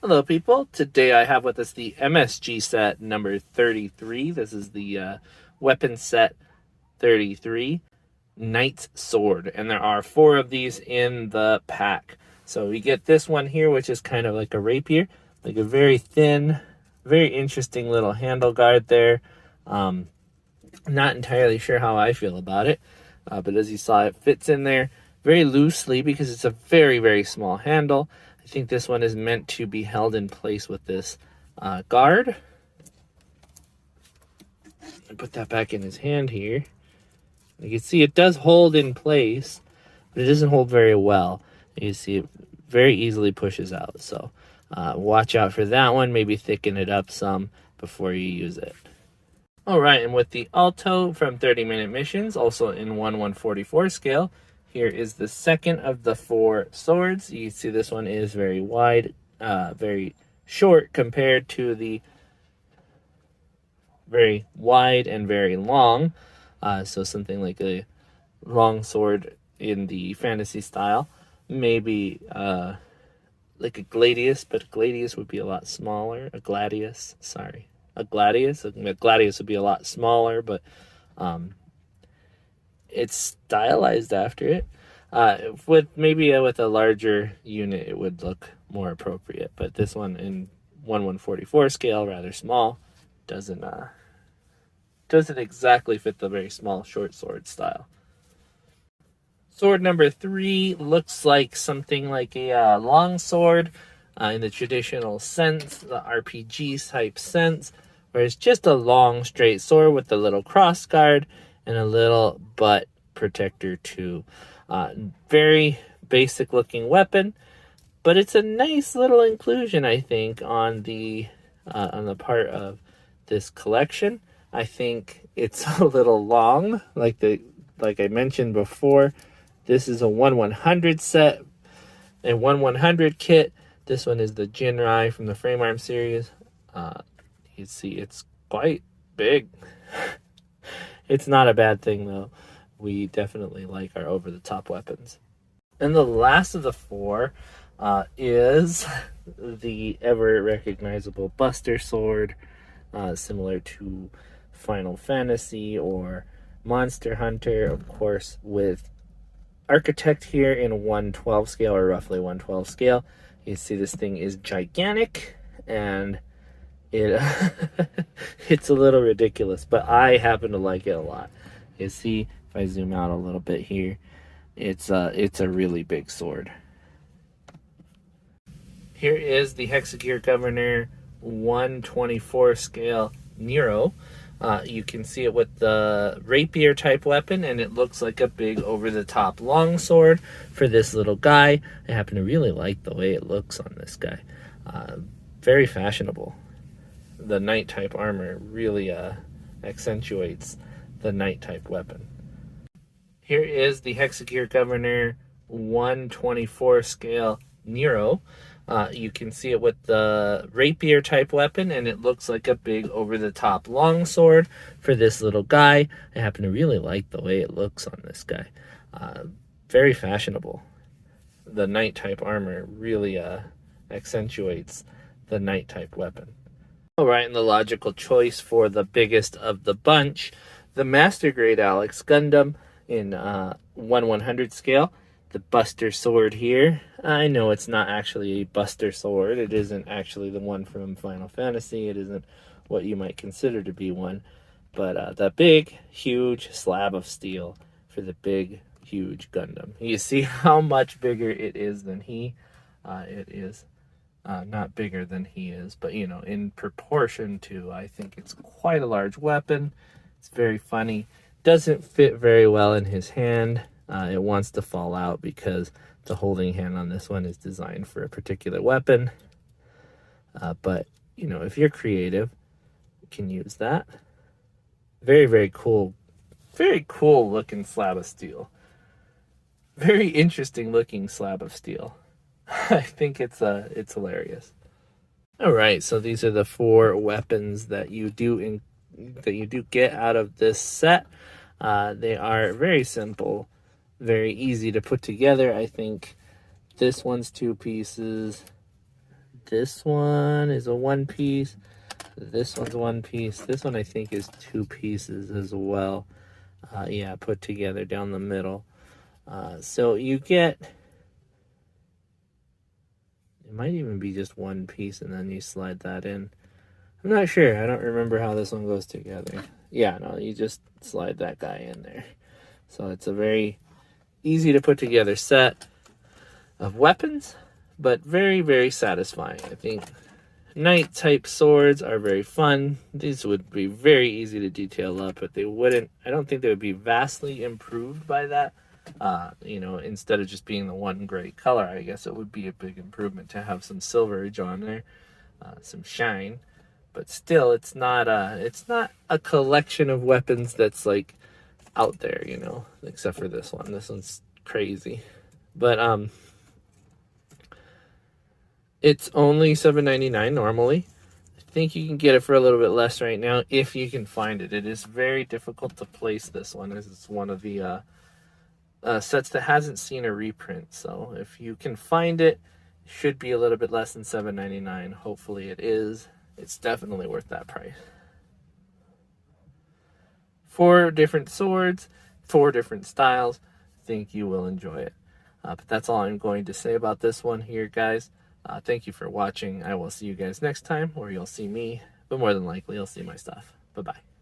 Hello people, today I have with us the M.S.G set number 33. This is the weapon set 33, Knight's Sword, and there are 4 of these in the pack. So we get this one here, which is kind of like a rapier, like a very thin, very interesting little handle guard there. Not entirely sure how I feel about it, but as you saw, it fits in there very loosely because it's a very, very small handle. I think this one is meant to be held in place with this guard. I put that back in his hand here. You can see it does hold in place, but it doesn't hold very well. You see it very easily pushes out. So watch out for that one. Maybe thicken it up some before you use it. All right, and with the Alto from 30-Minute Missions, also in 1/144 scale, here is the second of the 4 swords. You see this one is very wide, very short compared to the very wide and very long. So something like a long sword in the fantasy style. Maybe like a gladius, but a gladius would be a lot smaller. A gladius would be a lot smaller, but it's stylized after it. With a larger unit, it would look more appropriate. But this one in 1/144 scale, rather small, doesn't exactly fit the very small short sword style. Sword number 3 looks like something like a long sword in the traditional sense, the RPG type sense, where it's just a long straight sword with a little cross guard and a little butt protector too. Very basic looking weapon, but it's a nice little inclusion, I think, on the part of this collection. I think it's a little long, like I mentioned before. This is a 1/100 set, a 1/100 kit. This one is the Jinrai from the Framearm series. You see, it's quite big. It's not a bad thing, though. We definitely like our over-the-top weapons. And the last of the 4 is the ever-recognizable Buster Sword, similar to Final Fantasy or Monster Hunter, of course, with Architect here in 1/12 scale, or roughly 1/12 scale. You see this thing is gigantic, and it's a little ridiculous, but I happen to like it a lot. You see, if I zoom out a little bit here, it's a really big sword. Here is the Hexagear Governor 1/24 scale Nero. You can see it with the rapier type weapon, and it looks like a big over-the-top long sword for this little guy. I happen to really like the way it looks on this guy. Very fashionable. The knight type armor really accentuates the knight type weapon. Here is the Hexagear Governor 1/24 scale Nero. You can see it with the rapier type weapon, and it looks like a big over-the-top long sword for this little guy. I happen to really like the way it looks on this guy. Very fashionable. The knight type armor really accentuates the knight type weapon. All right, and the logical choice for the biggest of the bunch, the Master Grade Alex Gundam in 1/100 scale. The Buster Sword here. I know it's not actually a Buster Sword. It isn't actually the one from Final Fantasy. It isn't what you might consider to be one. But the big, huge slab of steel for the big, huge Gundam. You see how much bigger it is than he. It is not bigger than he is, but in proportion to, I think it's quite a large weapon. It's very funny. Doesn't fit very well in his hand. It wants to fall out because the holding hand on this one is designed for a particular weapon. But if you're creative, you can use that. Very, very cool looking slab of steel. Very interesting looking slab of steel. I think it's hilarious. All right, so these are the 4 weapons that you do get out of this set. They are very simple, very easy to put together. I think this one's 2 pieces. This one is a one piece. This one's one piece. This one I think is two pieces as well. Yeah, put together down the middle. So you get, it might even be just one piece and then you slide that in. I'm not sure. I don't remember how this one goes together. Yeah, no, you just slide that guy in there. So it's a very easy to put together set of weapons, but very, very satisfying. I think knight type swords are very fun. These would be very easy to detail up, but they wouldn't, I don't think they would be vastly improved by that. You know, instead of just being the one gray color, I guess it would be a big improvement to have some silverage on there, some shine. But still, it's not a collection of weapons that's like out there, you know, except for this one. This one's crazy. But it's only $7.99 normally. I think you can get it for a little bit less right now if you can find it. It is very difficult to place this one, as it's one of the sets that hasn't seen a reprint. So if you can find it, it should be a little bit less than $7.99. Hopefully it is. It's definitely worth that price. 4 different swords, 4 different styles. I think you will enjoy it. But that's all I'm going to say about this one here, guys. Thank you for watching. I will see you guys next time, or you'll see me, but more than likely you'll see my stuff. Bye-bye.